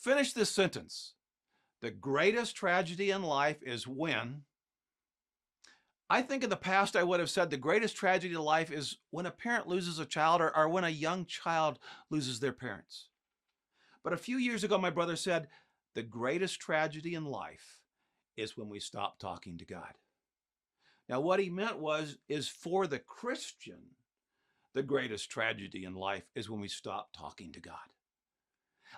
Finish this sentence. The greatest tragedy in life is when. I think in the past I would have said the greatest tragedy in life is when a parent loses a child or when a young child loses their parents. But a few years ago, my brother said the greatest tragedy in life is when we stop talking to God. Now, what he meant is for the Christian, the greatest tragedy in life is when we stop talking to God.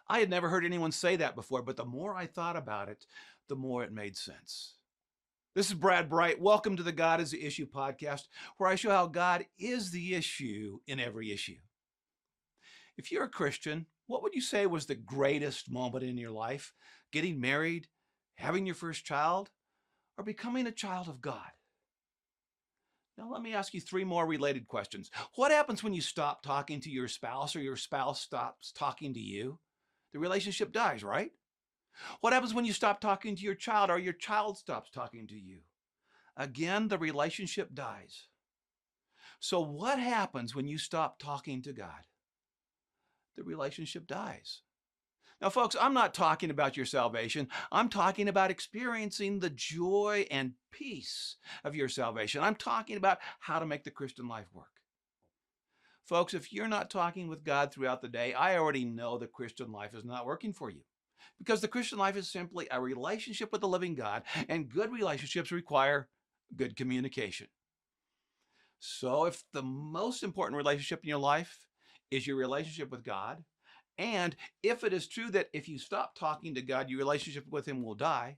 I had never heard anyone say that before, but the more I thought about it, the more it made sense. This is Brad Bright. Welcome to the God is the Issue podcast, where I show how God is the issue in every issue. If you're a Christian, what would you say was the greatest moment in your life? Getting married, having your first child, or becoming a child of God? Now, let me ask you three more related questions. What happens when you stop talking to your spouse or your spouse stops talking to you? The relationship dies, right? What happens when you stop talking to your child or your child stops talking to you? Again, the relationship dies. So what happens when you stop talking to God? The relationship dies. Now, folks, I'm not talking about your salvation. I'm talking about experiencing the joy and peace of your salvation. I'm talking about how to make the Christian life work. Folks, if you're not talking with God throughout the day, I already know the Christian life is not working for you. Because the Christian life is simply a relationship with the living God, and good relationships require good communication. So if the most important relationship in your life is your relationship with God, and if it is true that if you stop talking to God, your relationship with him will die,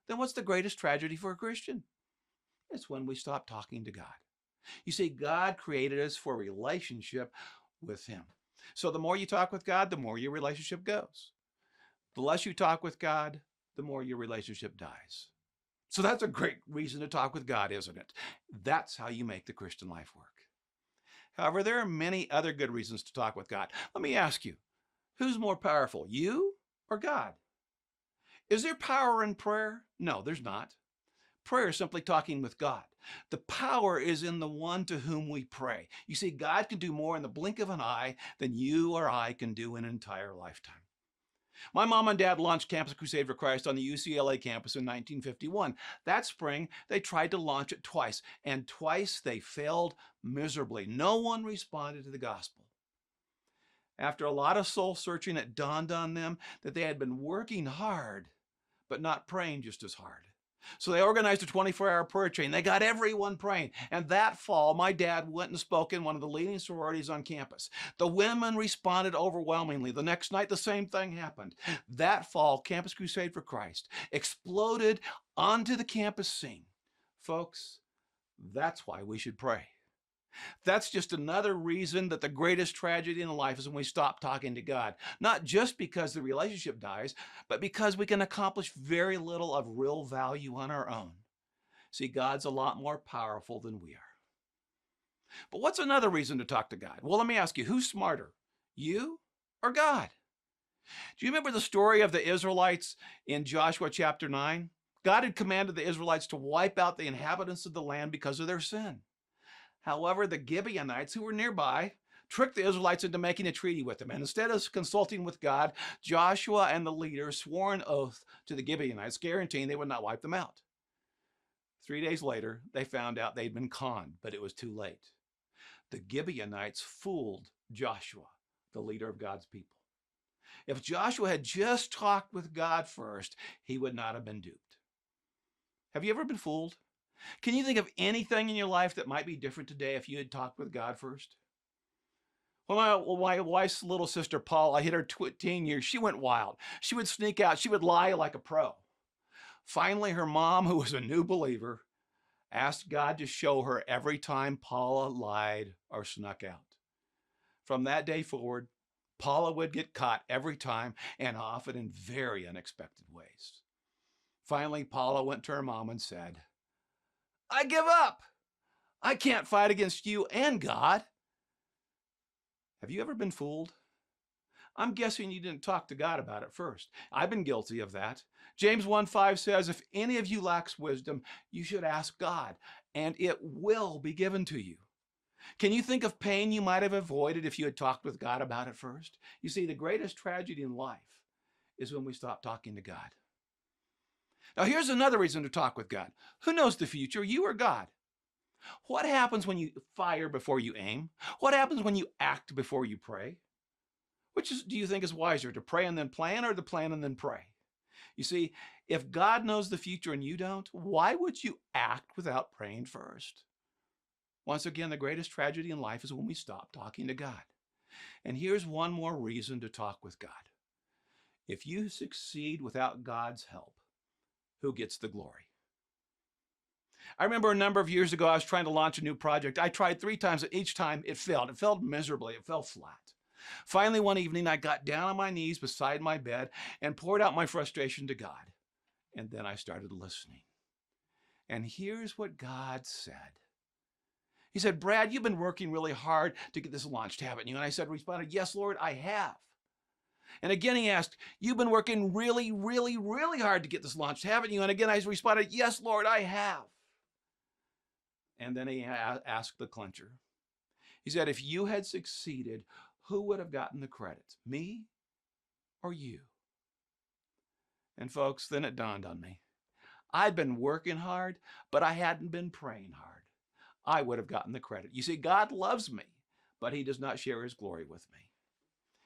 then what's the greatest tragedy for a Christian? It's when we stop talking to God. You see, God created us for a relationship with him. So the more you talk with God, the more your relationship goes. The less you talk with God, the more your relationship dies. So that's a great reason to talk with God, isn't it? That's how you make the Christian life work. However, there are many other good reasons to talk with God. Let me ask you, who's more powerful, you or God? Is there power in prayer? No, there's not. Prayer is simply talking with God. The power is in the one to whom we pray. You see, God can do more in the blink of an eye than you or I can do in an entire lifetime. My mom and dad launched Campus Crusade for Christ on the UCLA campus in 1951. That spring, they tried to launch it twice, and twice they failed miserably. No one responded to the gospel. After a lot of soul searching, it dawned on them that they had been working hard, but not praying just as hard. So they organized a 24-hour prayer chain. They got everyone praying. And that fall, my dad went and spoke in one of the leading sororities on campus. The women responded overwhelmingly. The next night, the same thing happened. That fall, Campus Crusade for Christ exploded onto the campus scene. Folks, that's why we should pray. That's just another reason that the greatest tragedy in life is when we stop talking to God. Not just because the relationship dies, but because we can accomplish very little of real value on our own. See, God's a lot more powerful than we are. But what's another reason to talk to God? Well, let me ask you, who's smarter, you or God? Do you remember the story of the Israelites in Joshua chapter 9? God had commanded the Israelites to wipe out the inhabitants of the land because of their sin. However, the Gibeonites, who were nearby, tricked the Israelites into making a treaty with them. And instead of consulting with God, Joshua and the leaders swore an oath to the Gibeonites, guaranteeing they would not wipe them out. 3 days later, they found out they'd been conned, but it was too late. The Gibeonites fooled Joshua, the leader of God's people. If Joshua had just talked with God first, he would not have been duped. Have you ever been fooled? Can you think of anything in your life that might be different today if you had talked with God first? Well, my wife's little sister, Paula, hit her teen years. She went wild. She would sneak out. She would lie like a pro. Finally, her mom, who was a new believer, asked God to show her every time Paula lied or snuck out. From that day forward, Paula would get caught every time, and often in very unexpected ways. Finally, Paula went to her mom and said, "I give up. I can't fight against you and God." Have you ever been fooled? I'm guessing you didn't talk to God about it first. I've been guilty of that. James 1:5 says, "If any of you lacks wisdom, you should ask God, and it will be given to you." Can you think of pain you might have avoided if you had talked with God about it first? You see, the greatest tragedy in life is when we stop talking to God. Now, here's another reason to talk with God. Who knows the future, you or God? What happens when you fire before you aim? What happens when you act before you pray? Do you think is wiser, to pray and then plan, or to plan and then pray? You see, if God knows the future and you don't, why would you act without praying first? Once again, the greatest tragedy in life is when we stop talking to God. And here's one more reason to talk with God. If you succeed without God's help, who gets the glory? I remember a number of years ago, I was trying to launch a new project. I tried 3 times, and each time it failed. It failed miserably. It fell flat. Finally, one evening, I got down on my knees beside my bed and poured out my frustration to God. And then I started listening. And here's what God said. He said, Brad, you've been working really hard to get this launched, haven't you? And I responded, yes, Lord, I have. And again, he asked, you've been working really, really, really hard to get this launched, haven't you? And again, I responded, yes, Lord, I have. And then he asked the clincher. He said, if you had succeeded, who would have gotten the credit, me or you? And folks, then it dawned on me. I'd been working hard, but I hadn't been praying hard. I would have gotten the credit. You see, God loves me, but he does not share his glory with me.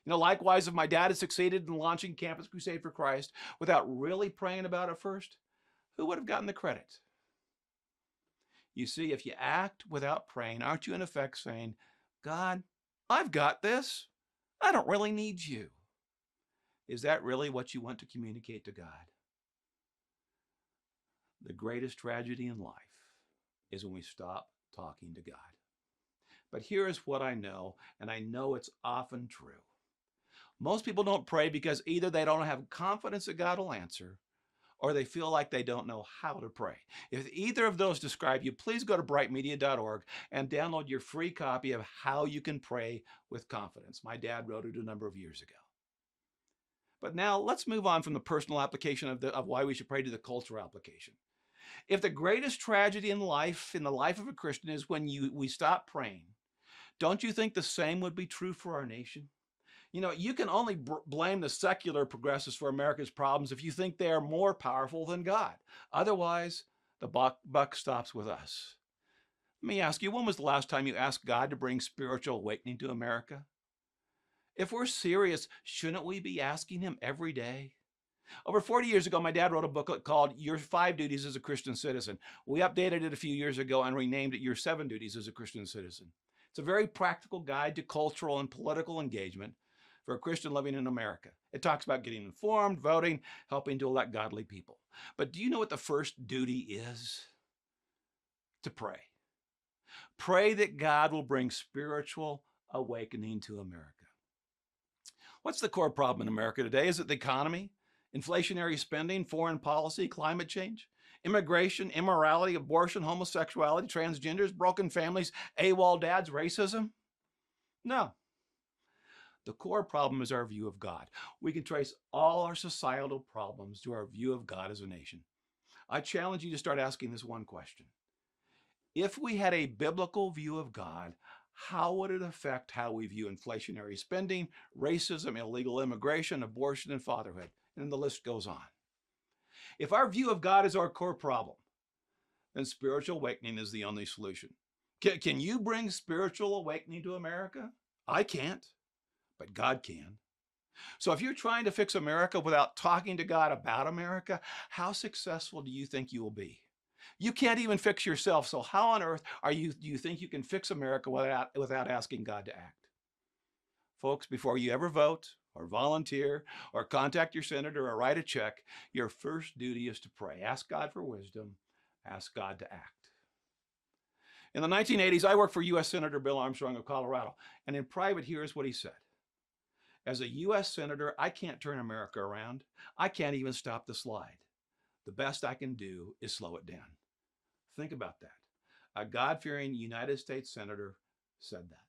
You know, likewise, if my dad had succeeded in launching Campus Crusade for Christ without really praying about it first, who would have gotten the credit? You see, if you act without praying, aren't you in effect saying, God, I've got this. I don't really need you. Is that really what you want to communicate to God? The greatest tragedy in life is when we stop talking to God. But here is what I know, and I know it's often true. Most people don't pray because either they don't have confidence that God will answer, or they feel like they don't know how to pray. If either of those describe you, please go to brightmedia.org and download your free copy of How You Can Pray with Confidence. My dad wrote it a number of years ago. But now let's move on from the personal application of why we should pray to the cultural application. If the greatest tragedy in the life of a Christian is when we stop praying, don't you think the same would be true for our nation? You know, you can only blame the secular progressives for America's problems if you think they are more powerful than God. Otherwise, the buck stops with us. Let me ask you, when was the last time you asked God to bring spiritual awakening to America? If we're serious, shouldn't we be asking him every day? Over 40 years ago, my dad wrote a booklet called Your 5 Duties as a Christian Citizen. We updated it a few years ago and renamed it Your 7 Duties as a Christian Citizen. It's a very practical guide to cultural and political engagement for a Christian living in America. It talks about getting informed, voting, helping to elect godly people. But do you know what the first duty is? To pray. Pray that God will bring spiritual awakening to America. What's the core problem in America today? Is it the economy, inflationary spending, foreign policy, climate change, immigration, immorality, abortion, homosexuality, transgenders, broken families, AWOL dads, racism? No. The core problem is our view of God. We can trace all our societal problems to our view of God as a nation. I challenge you to start asking this one question. If we had a biblical view of God, how would it affect how we view inflationary spending, racism, illegal immigration, abortion, and fatherhood? And the list goes on. If our view of God is our core problem, then spiritual awakening is the only solution. Can you bring spiritual awakening to America? I can't, but God can. So if you're trying to fix America without talking to God about America, how successful do you think you will be? You can't even fix yourself, so how on earth do you think you can fix America without asking God to act? Folks, before you ever vote or volunteer or contact your senator or write a check, your first duty is to pray. Ask God for wisdom. Ask God to act. In the 1980s, I worked for U.S. Senator Bill Armstrong of Colorado, and in private, here's what he said. As a U.S. Senator, I can't turn America around. I can't even stop the slide. The best I can do is slow it down. Think about that. A God-fearing United States Senator said that.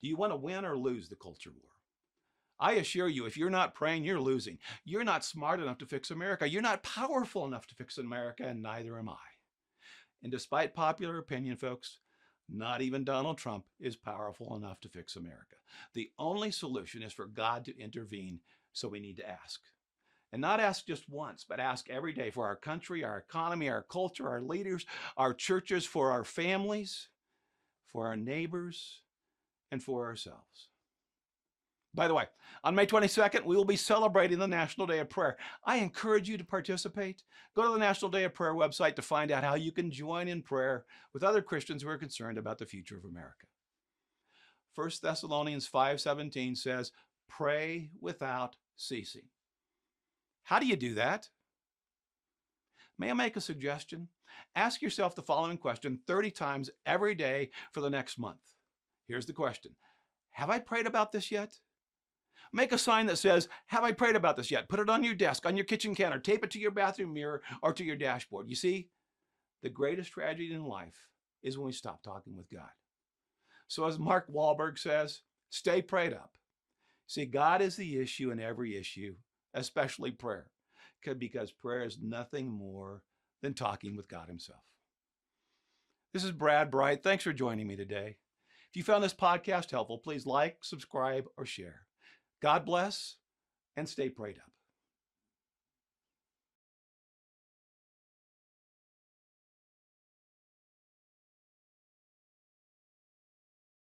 Do you want to win or lose the culture war? I assure you, if you're not praying, you're losing. You're not smart enough to fix America. You're not powerful enough to fix America, and neither am I. And despite popular opinion, folks, Not even Donald Trump is powerful enough to fix America. The only solution is for God to intervene, so we need to ask. And not ask just once, but ask every day for our country, our economy, our culture, our leaders, our churches, for our families, for our neighbors, and for ourselves. By the way, on May 22nd, we will be celebrating the National Day of Prayer. I encourage you to participate. Go to the National Day of Prayer website to find out how you can join in prayer with other Christians who are concerned about the future of America. 1 Thessalonians 5:17 says, pray without ceasing. How do you do that? May I make a suggestion? Ask yourself the following question 30 times every day for the next month. Here's the question. Have I prayed about this yet? Make a sign that says, have I prayed about this yet? Put it on your desk, on your kitchen counter, tape it to your bathroom mirror or to your dashboard. You see, the greatest tragedy in life is when we stop talking with God. So as Mark Wahlberg says, stay prayed up. See, God is the issue in every issue, especially prayer, because prayer is nothing more than talking with God himself. This is Brad Bright. Thanks for joining me today. If you found this podcast helpful, please like, subscribe, or share. God bless, and stay prayed up.